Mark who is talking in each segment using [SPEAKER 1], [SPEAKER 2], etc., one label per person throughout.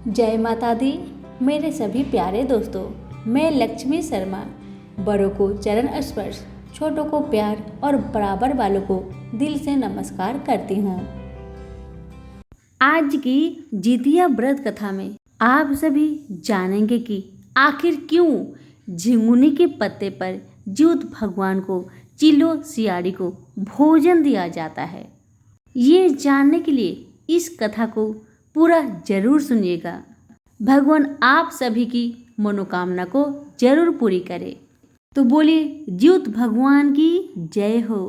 [SPEAKER 1] जय माता दी। मेरे सभी प्यारे दोस्तों, मैं लक्ष्मी शर्मा बड़ों को चरण स्पर्श, छोटों को प्यार और बराबर वालों को दिल से नमस्कार करती हूँ। आज की जितिया व्रत कथा में आप सभी जानेंगे कि आखिर क्यों झिंगुनी के पत्ते पर ज्योत भगवान को, चिल्लो सियाड़ी को भोजन दिया जाता है। ये जानने के लिए इस कथा को पूरा जरूर सुनिएगा। भगवान आप सभी की मनोकामना को जरूर पूरी करे। तो बोलिए ज्योत भगवान की जय हो।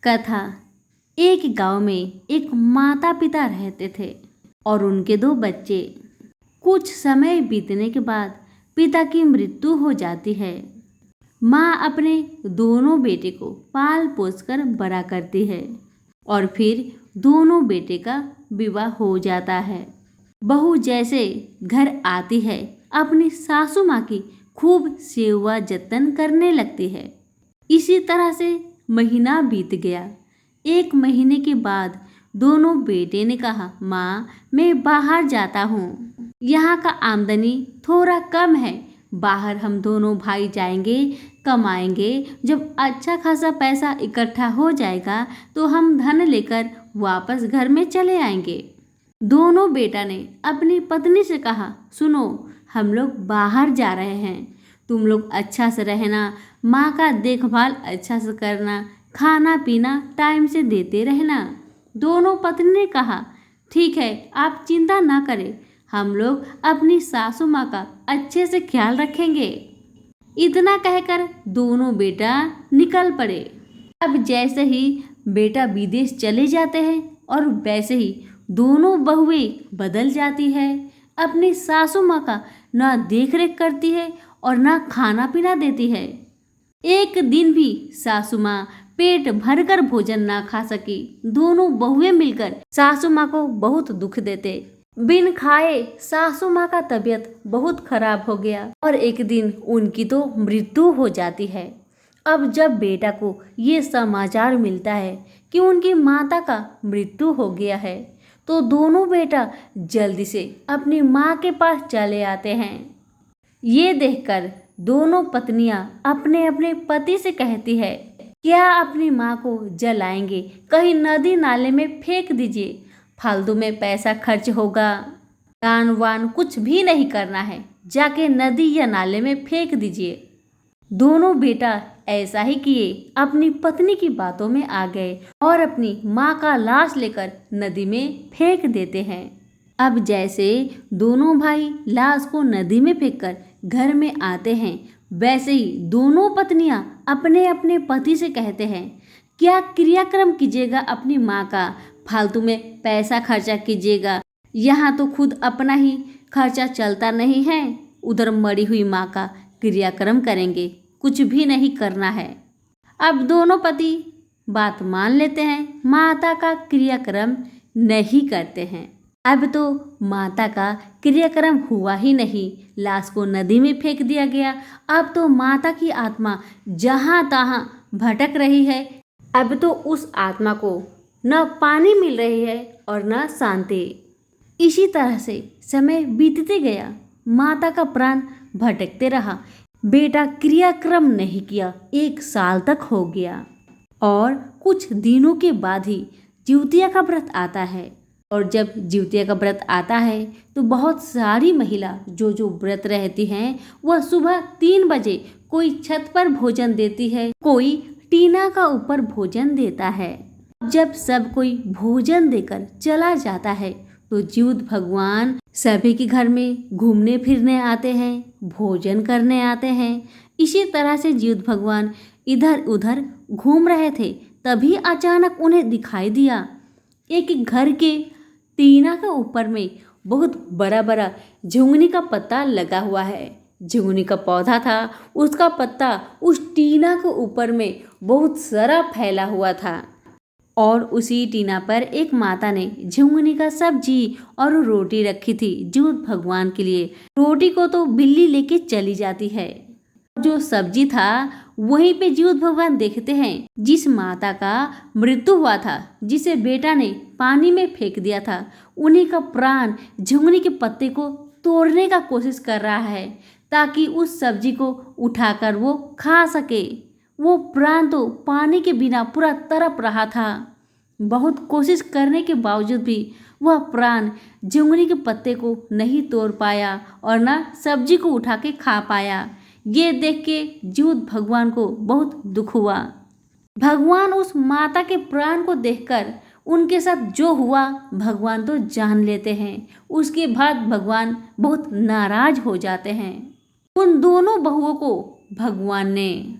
[SPEAKER 1] कथा। एक गांव में एक माता पिता रहते थे और उनके 2 बच्चे। कुछ समय बीतने के बाद पिता की मृत्यु हो जाती है। माँ अपने दोनों बेटे को पाल पोस कर बड़ा करती है और फिर दोनों बेटे का विवाह हो जाता है। बहू जैसे घर आती है, अपनी सासू माँ की खूब सेवा जतन करने लगती है। इसी तरह से महीना बीत गया। 1 महीने के बाद दोनों बेटे ने कहा, माँ मैं बाहर जाता हूँ, यहाँ का आमदनी थोड़ा कम है, बाहर हम दोनों भाई जाएंगे, कमाएंगे। जब अच्छा खासा पैसा इकट्ठा हो जाएगा तो हम धन लेकर वापस घर में चले आएंगे। दोनों बेटा ने अपनी पत्नी से कहा, सुनो हम लोग बाहर जा रहे हैं, तुम लोग अच्छा से रहना, माँ का देखभाल अच्छा से करना, खाना पीना टाइम से देते रहना। दोनों पत्नी ने कहा, ठीक है आप चिंता ना करें, हम लोग अपनी सासू माँ का अच्छे से ख्याल रखेंगे। इतना कहकर दोनों बेटा निकल पड़े। अब जैसे ही बेटा विदेश चले जाते हैं और वैसे ही दोनों बहुएं बदल जाती है। अपनी सासू माँ का ना देख रेख करती है और ना खाना पीना देती है। एक दिन भी सासू माँ पेट भरकर भोजन ना खा सकी। दोनों बहुएं मिलकर सासू माँ को बहुत दुख देते। बिन खाए सासू माँ का तबीयत बहुत खराब हो गया और एक दिन उनकी तो मृत्यु हो जाती है। अब जब बेटा को ये समाचार मिलता है कि उनकी माता का मृत्यु हो गया है तो दोनों बेटा जल्दी से अपनी माँ के पास चले आते हैं। ये देखकर दोनों पत्नियां अपने अपने पति से कहती है, क्या अपनी माँ को जलाएंगे, कहीं नदी नाले में फेंक दीजिए, फालतू में पैसा खर्च होगा, दान वान कुछ भी नहीं करना है, जाके नदी या नाले में फेंक दीजिए। दोनों बेटा ऐसा ही किए, अपनी पत्नी की बातों में आ गए और अपनी माँ का लाश लेकर नदी में फेंक देते हैं। अब जैसे दोनों भाई लाश को नदी में फेंककर घर में आते हैं, वैसे ही दोनों पत्नियां अपने अपने पति से कहते हैं, क्या क्रियाक्रम कीजिएगा अपनी माँ का, फालतू में पैसा खर्चा कीजिएगा, यहाँ तो खुद अपना ही खर्चा चलता नहीं है, उधर मरी हुई माँ का क्रियाक्रम करेंगे, कुछ भी नहीं करना है। अब दोनों पति बात मान लेते हैं, माता का क्रियाक्रम नहीं करते हैं। अब तो माता का क्रियाक्रम हुआ ही नहीं, लाश को नदी में फेंक दिया गया। अब तो माता की आत्मा जहाँ तहाँ भटक रही है। अब तो उस आत्मा को न पानी मिल रही है और न शांति। इसी तरह से समय बीतते गया, माता का प्राण भटकते रहा। बेटा क्रियाक्रम नहीं किया, 1 साल तक हो गया और कुछ दिनों के बाद ही जिउतिया का व्रत आता है। और जब जिउतिया का व्रत आता है तो बहुत सारी महिला जो व्रत रहती हैं वह सुबह 3 बजे कोई छत पर भोजन देती है, कोई टीना का ऊपर भोजन देता है। जब सब कोई भोजन देकर चला जाता है तो ज्योत भगवान सभी के घर में घूमने फिरने आते हैं, भोजन करने आते हैं। इसी तरह से ज्योत भगवान इधर उधर घूम रहे थे, तभी अचानक उन्हें दिखाई दिया एक घर के टीना के ऊपर में बहुत बड़ा बड़ा झुंगनी का पत्ता लगा हुआ है। झुंगनी का पौधा था, उसका पत्ता उस टीना के ऊपर में बहुत सारा फैला हुआ था और उसी टीना पर एक माता ने झुंगनी का सब्जी और रोटी रखी थी ज्योत भगवान के लिए। रोटी को तो बिल्ली लेके चली जाती है, जो सब्जी था वहीं पे ज्योत भगवान देखते हैं जिस माता का मृत्यु हुआ था, जिसे बेटा ने पानी में फेंक दिया था, उन्हीं का प्राण झुंगनी के पत्ते को तोड़ने का कोशिश कर रहा है ताकि उस सब्जी को उठाकर वो खा सके। वो प्राण तो पानी के बिना पूरा तड़प रहा था। बहुत कोशिश करने के बावजूद भी वह प्राण झिंगुनी के पत्ते को नहीं तोड़ पाया और न सब्जी को उठा के खा पाया। ये देख के जीवत भगवान को बहुत दुख हुआ। भगवान उस माता के प्राण को देखकर उनके साथ जो हुआ भगवान तो जान लेते हैं। उसके बाद भगवान बहुत नाराज हो जाते हैं। उन दोनों बहुओं को भगवान ने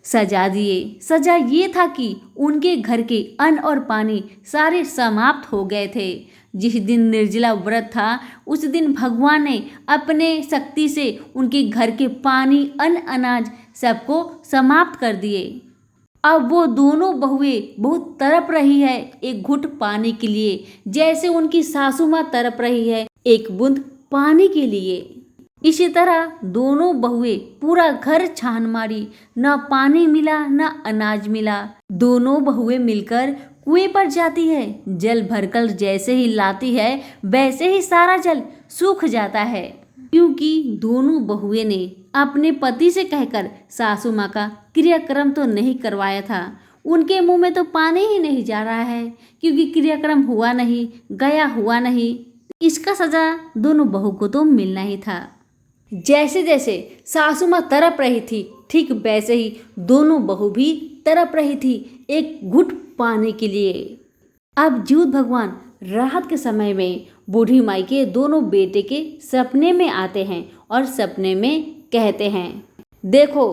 [SPEAKER 1] सजा दिए। सजा ये था कि उनके घर के अन्न और पानी सारे समाप्त हो गए थे। जिस दिन निर्जला व्रत था उस दिन भगवान ने अपने शक्ति से उनके घर के पानी अन्न अनाज सबको समाप्त कर दिए। अब वो दोनों बहुएं बहुत तड़प रही है एक घुट पानी के लिए, जैसे उनकी सासू माँ तड़प रही है एक बूंद पानी के लिए। इसी तरह दोनों बहुएं पूरा घर छान मारी, न पानी मिला न अनाज मिला। दोनों बहुएं मिलकर कुएं पर जाती है। जल भरकर जैसे ही लाती है वैसे ही सारा जल सूख जाता है, क्योंकि दोनों बहुएं ने अपने पति से कहकर सासू माँ का क्रियाक्रम तो नहीं करवाया था। उनके मुंह में तो पानी ही नहीं जा रहा है, क्योंकि क्रियाक्रम हुआ नहीं, गया हुआ नहीं। इसका सजा दोनों बहू को तो मिलना ही था। जैसे जैसे सासू माँ तड़प रही थी ठीक वैसे ही दोनों बहू भी तड़प रही थी एक घुट पानी के लिए। अब जीवत भगवान रात के समय में बूढ़ी माई के दोनों बेटे के सपने में आते हैं और सपने में कहते हैं, देखो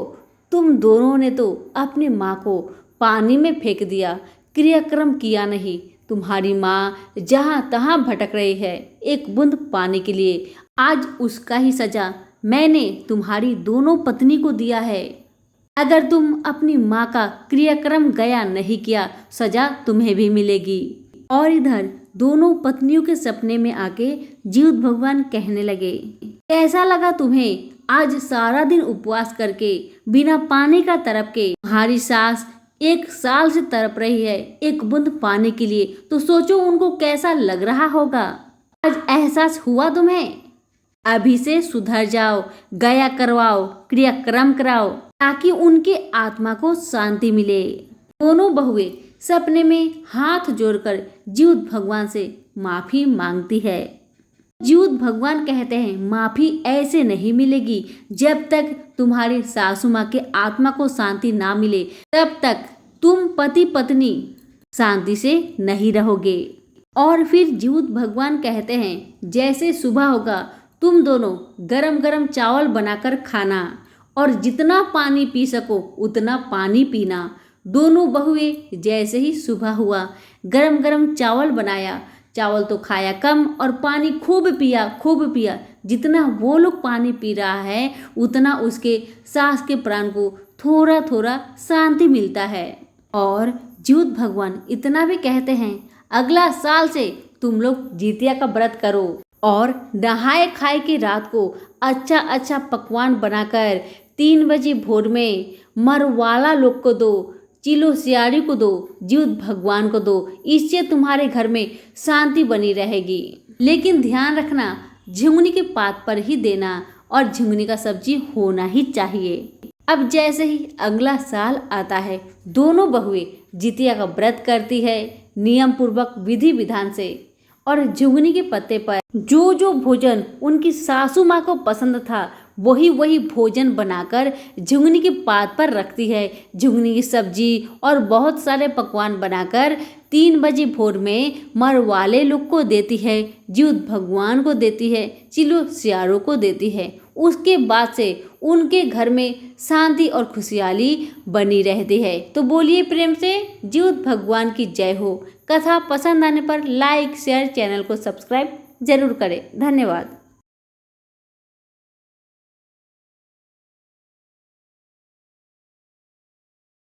[SPEAKER 1] तुम दोनों ने तो अपनी माँ को पानी में फेंक दिया, क्रियाक्रम किया नहीं। तुम्हारी माँ जहाँ तहाँ भटक रही है एक बूंद पानी के लिए। आज उसका ही सजा मैंने तुम्हारी दोनों पत्नी को दिया है। अगर तुम अपनी माँ का क्रियाक्रम गया नहीं किया सजा तुम्हें भी मिलेगी। और इधर दोनों पत्नियों के सपने में आके जीवत भगवान कहने लगे, कैसा लगा तुम्हें आज सारा दिन उपवास करके बिना पानी का तड़प के? तुम्हारी सास 1 साल से तड़प रही है एक बूंद पानी के लिए, तो सोचो उनको कैसा लग रहा होगा। आज एहसास हुआ तुम्हें? अभी से सुधर जाओ, गया करवाओ, क्रियाक्रम कराओ, ताकि उनके आत्मा को शांति मिले। दोनों बहुएं सपने में हाथ जोड़कर जीवत भगवान से माफी मांगती है। जीवत भगवान कहते हैं, माफी ऐसे नहीं मिलेगी। जब तक तुम्हारी सासू माँ के आत्मा को शांति ना मिले तब तक तुम पति पत्नी शांति से नहीं रहोगे। और फिर जीवत भगवान कहते हैं, जैसे सुबह होगा तुम दोनों गरम गरम चावल बनाकर खाना और जितना पानी पी सको उतना पानी पीना। दोनों बहुएं जैसे ही सुबह हुआ गरम गरम चावल बनाया। चावल तो खाया कम और पानी खूब पिया। जितना वो लोग पानी पी रहा है उतना उसके सास के प्राण को थोड़ा थोड़ा शांति मिलता है। और जीवत भगवान इतना भी कहते हैं, अगला साल से तुम लोग जितिया का व्रत करो और नहाए खाए की रात को अच्छा पकवान बनाकर 3 बजे भोर में मरवाला लोग को दो, चिलो सियाड़ी को दो, जीवत भगवान को दो। इससे तुम्हारे घर में शांति बनी रहेगी। लेकिन ध्यान रखना झिंगुनी के पात पर ही देना और झिंगुनी का सब्जी होना ही चाहिए। अब जैसे ही अगला साल आता है दोनों बहुएं जितिया का व्रत करती है नियम पूर्वक विधि विधान से। और झिंगुनी के पत्ते पर जो जो भोजन उनकी सासू माँ को पसंद था वही भोजन बनाकर झिंगुनी के पात पर रखती है। झिंगुनी की सब्जी और बहुत सारे पकवान बनाकर 3 बजे भोर में मरवाले लोग को देती है, जीवत भगवान को देती है, चिलो सियारों को देती है। उसके बाद से उनके घर में शांति और खुशहाली बनी रहती है। तो बोलिए प्रेम से जीवत भगवान की जय हो। कथा पसंद आने पर लाइक शेयर चैनल को सब्सक्राइब जरूर करें। धन्यवाद।